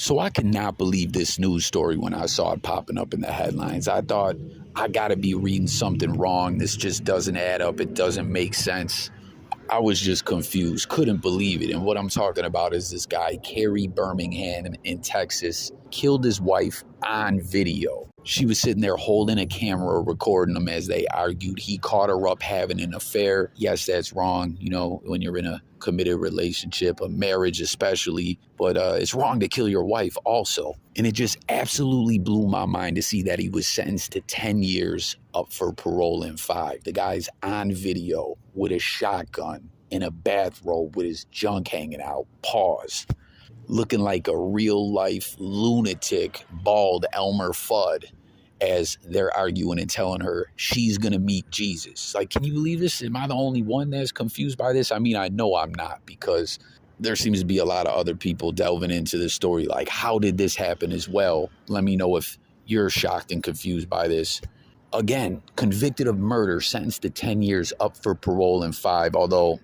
So I could not believe this news story when I saw it popping up in the headlines. I thought, I gotta be reading something wrong. This just doesn't add up. It doesn't make sense. I was just confused, couldn't believe it. And what I'm talking about is this guy, Kerry Birmingham in Texas, killed his wife on video. She was sitting there holding a camera, recording them as they argued. He caught her up having an affair. Yes, that's wrong, you know, when you're in a committed relationship, a marriage especially. But it's wrong to kill your wife also. And it just absolutely blew my mind to see that he was sentenced to 10 years, up for parole in 5. The guy's on video with a shotgun in a bathrobe with his junk hanging out. Pause. Looking like a real-life lunatic, bald Elmer Fudd as they're arguing and telling her she's going to meet Jesus. Like, can you believe this? Am I the only one that's confused by this? I mean, I know I'm not, because there seems to be a lot of other people delving into this story. Like, how did this happen as well? Let me know if you're shocked and confused by this. Again, convicted of murder, sentenced to 10 years, up for parole in 5, although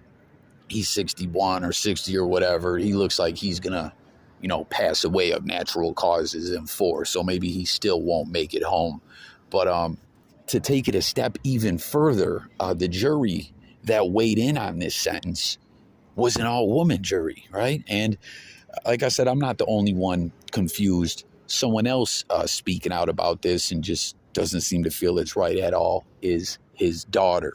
he's 61 or 60 or whatever. He looks like he's going to, you know, pass away of natural causes in 4. So maybe he still won't make it home. But to take it a step even further, the jury that weighed in on this sentence was an all-woman jury, right? And like I said, I'm not the only one confused. Someone else speaking out about this and just doesn't seem to feel it's right at all is his daughter.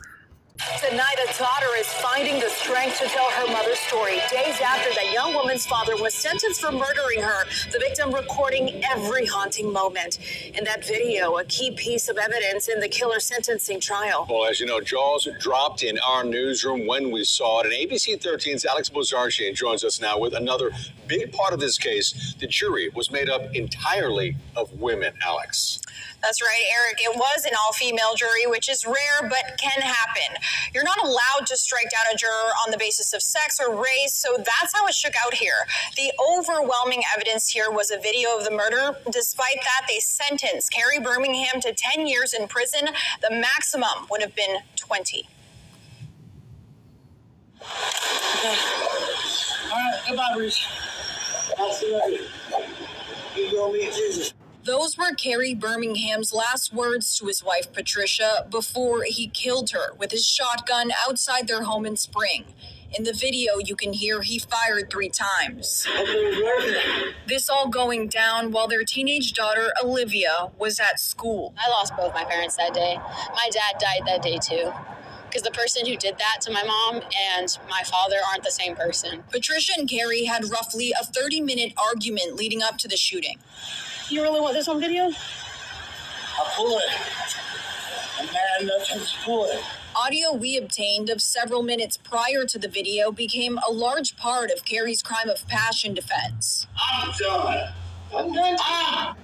Tonight, a daughter is finding the strength to tell her mother's story days after that young woman's father was sentenced for murdering her, the victim recording every haunting moment. In that video, a key piece of evidence in the killer's sentencing trial. Well, as you know, Jaws dropped in our newsroom when we saw it. And ABC 13's Alex Bozarchian joins us now with another big part of this case. The jury was made up entirely of women, Alex. That's right, Eric. It was an all-female jury, which is rare but can happen. You're not allowed to strike down a juror on the basis of sex or race, so that's how it shook out here. The overwhelming evidence here was a video of the murder. Despite that, they sentenced Kerry Birmingham to 10 years in prison. The maximum would have been 20. Okay. All right, goodbye, Bruce. I'll see you later. You go meet Jesus. Those were Kerry Birmingham's last words to his wife, Patricia, before he killed her with his shotgun outside their home in Spring. In the video, you can hear he fired 3 times. This all going down while their teenage daughter, Olivia, was at school. I lost both my parents that day. My dad died that day, too. Because the person who did that to my mom and my father aren't the same person. Patricia and Kerry had roughly a 30-minute argument leading up to the shooting. You really want this on video? I'll pull it. I'm mad enough to pull it. Audio we obtained of several minutes prior to the video became a large part of Kerry's crime of passion defense. I'm done. I'm done.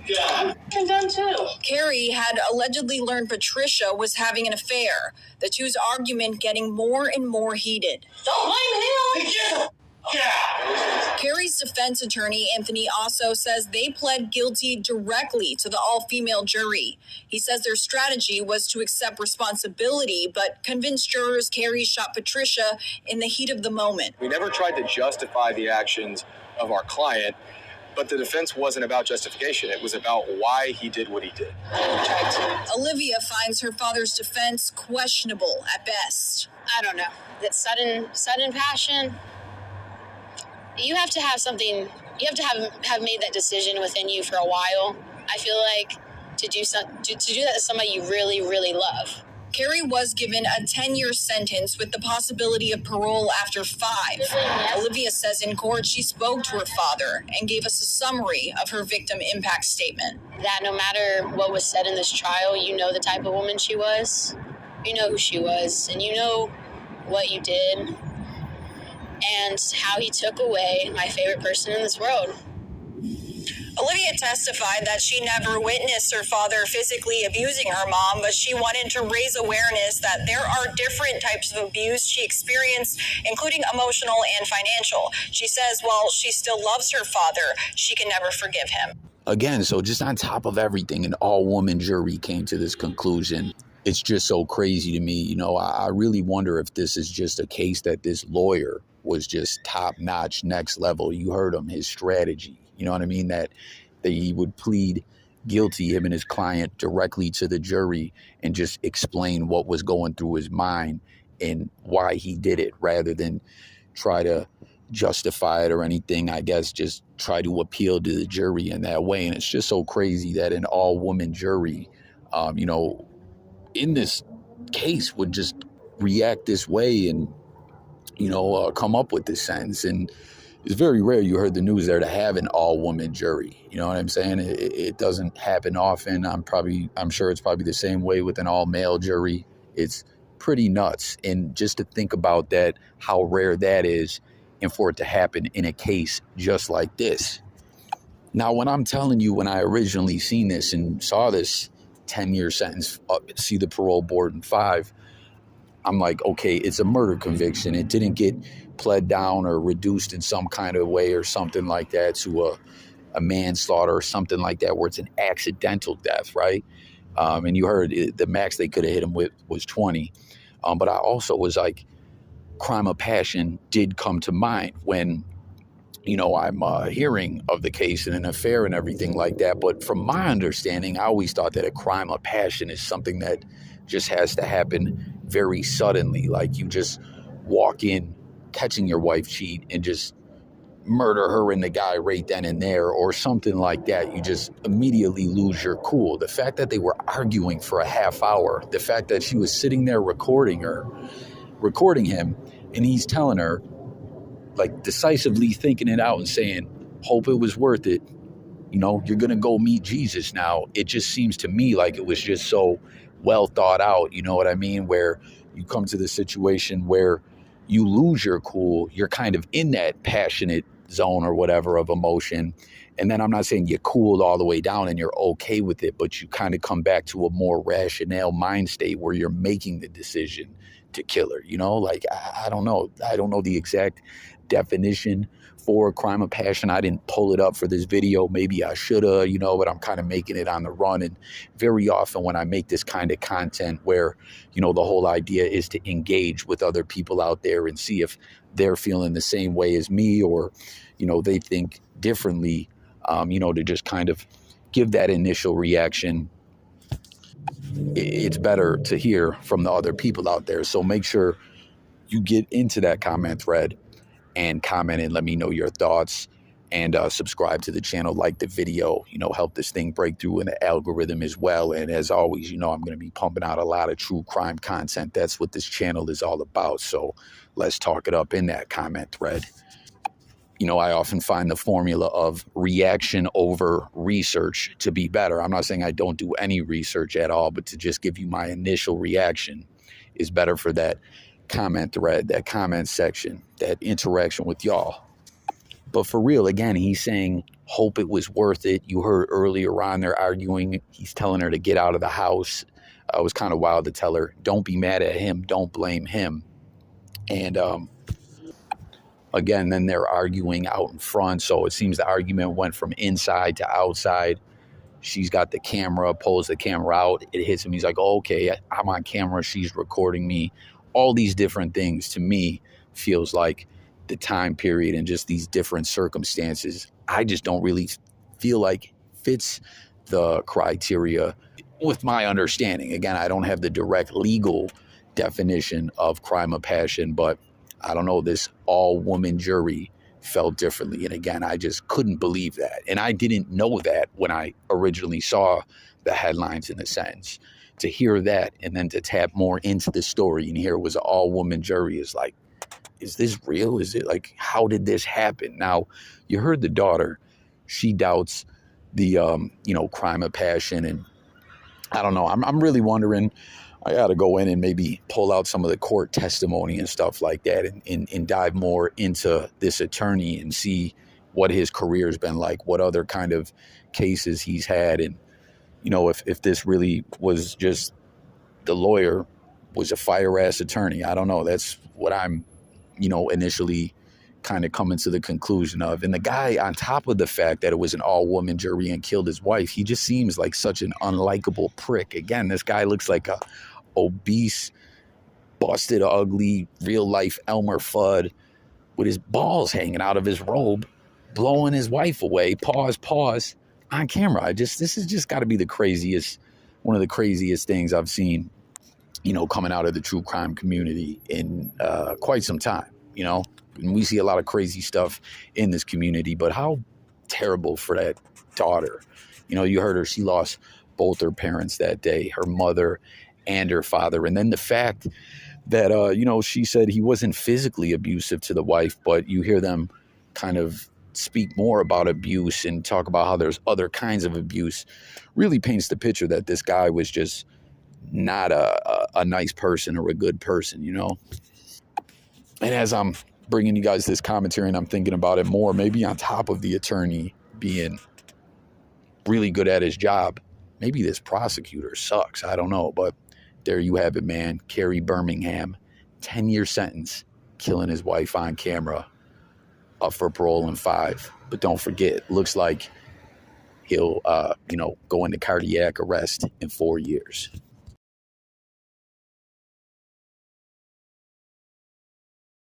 Yeah. I'm done too. Kerry had allegedly learned Patricia was having an affair, the two's argument getting more and more heated. Don't blame him. Yeah. Kerry's defense attorney, Anthony Osso, says they pled guilty directly to the all-female jury. He says their strategy was to accept responsibility, but convince jurors Kerry shot Patricia in the heat of the moment. We never tried to justify the actions of our client, but the defense wasn't about justification. It was about why he did what he did. Olivia finds her father's defense questionable at best. I don't know. That sudden passion. You have to have something. You have to have made that decision within you for a while. I feel like to do that to somebody you really, really love. Kerry was given a 10-year sentence with the possibility of parole after 5. Olivia says in court she spoke to her father and gave us a summary of her victim impact statement. That no matter what was said in this trial, you know the type of woman she was. You know who she was, and you know what you did, and how he took away my favorite person in this world. Olivia testified that she never witnessed her father physically abusing her mom, but she wanted to raise awareness that there are different types of abuse she experienced, including emotional and financial. She says while she still loves her father, she can never forgive him. Again, so just on top of everything, an all-woman jury came to this conclusion. It's just so crazy to me. You know, I really wonder if this is just a case that this lawyer was just top-notch, next level. You heard him, his strategy. You know what I mean? That he would plead guilty, him and his client, directly to the jury and just explain what was going through his mind and why he did it, rather than try to justify it or anything. I guess just try to appeal to the jury in that way. And it's just so crazy that an all-woman jury, in this case would just react this way and, come up with this sentence. And it's very rare, you heard the news there, to have an all-woman jury. You know what I'm saying? It doesn't happen often. I'm sure it's probably the same way with an all-male jury. It's pretty nuts. And just to think about that, how rare that is, and for it to happen in a case just like this. Now, when I'm telling you, when I originally seen this and saw this 10-year sentence, see the parole board in 5, I'm like, okay, it's a murder conviction. It didn't get pled down or reduced in some kind of way or something like that to a manslaughter or something like that, where it's an accidental death, right? And you heard the max they could have hit him with was 20. But I also was like, crime of passion did come to mind when, I'm hearing of the case and an affair and everything like that. But from my understanding, I always thought that a crime of passion is something that just has to happen very suddenly. Like you just walk in, catching your wife cheat, and just murder her and the guy right then and there, or something like that. You just immediately lose your cool. The fact that they were arguing for a half hour, the fact that she was sitting there recording him, and he's telling her, like, decisively thinking it out and saying, hope it was worth it. You're going to go meet Jesus now. It just seems to me like it was just so well thought out, you know what I mean? Where you come to the situation where you lose your cool, you're kind of in that passionate zone or whatever of emotion. And then I'm not saying you cooled all the way down and you're okay with it, but you kind of come back to a more rationale mind state where you're making the decision to kill her. Like, I don't know. I don't know the exact definition for a crime of passion. I didn't pull it up for this video. Maybe I should have, but I'm kind of making it on the run. And very often when I make this kind of content where, the whole idea is to engage with other people out there and see if they're feeling the same way as me, or, they think differently, to just kind of give that initial reaction. It's better to hear from the other people out there. So make sure you get into that comment thread and comment and let me know your thoughts, and subscribe to the channel, like the video, help this thing break through in the algorithm as well. And as always, I'm going to be pumping out a lot of true crime content. That's what this channel is all about. So let's talk it up in that comment thread. I often find the formula of reaction over research to be better. I'm not saying I don't do any research at all, but to just give you my initial reaction is better for that comment thread, that comment section, that interaction with y'all. But for real, again, he's saying, hope it was worth it. You heard earlier on they're arguing. He's telling her to get out of the house. It was kind of wild to tell her, don't be mad at him, don't blame him. And again, then they're arguing out in front. So it seems the argument went from inside to outside. She's got the camera, pulls the camera out. It hits him. He's like, oh, okay, I'm on camera. She's recording me. All these different things to me feels like the time period and just these different circumstances, I just don't really feel like fits the criteria with my understanding. Again, I don't have the direct legal definition of crime of passion, but I don't know, this all-woman jury felt differently. And again, I just couldn't believe that. And I didn't know that when I originally saw the headlines in the sentence. To hear that and then to tap more into the story and hear it was an all-woman jury is like, is this real? Is it like, how did this happen? Now, you heard the daughter. She doubts the, crime of passion. And I don't know. I'm really wondering. I got to go in and maybe pull out some of the court testimony and stuff like that and dive more into this attorney and see what his career's been like, what other kind of cases he's had. And, if this really was just the lawyer was a fire-ass attorney. I don't know. That's what I'm, initially kind of coming to the conclusion of. And the guy, on top of the fact that it was an all-woman jury and killed his wife, he just seems like such an unlikable prick. Again, this guy looks like a obese, busted, ugly, real-life Elmer Fudd with his balls hanging out of his robe. blowing his wife away, pause, on camera. This has just got to be one of the craziest things I've seen, coming out of the true crime community in quite some time, And we see a lot of crazy stuff in this community, but how terrible for that daughter. You heard her, she lost both her parents that day, her mother and her father. And then the fact that, she said he wasn't physically abusive to the wife, but you hear them kind of speak more about abuse and talk about how there's other kinds of abuse, really paints the picture that this guy was just not a nice person or a good person, And as I'm bringing you guys this commentary and I'm thinking about it more, maybe on top of the attorney being really good at his job, maybe this prosecutor sucks. I don't know, but there you have it, man. Kerry Birmingham, 10-year sentence, killing his wife on camera, up for parole in 5. But don't forget, looks like he'll, go into cardiac arrest in 4 years.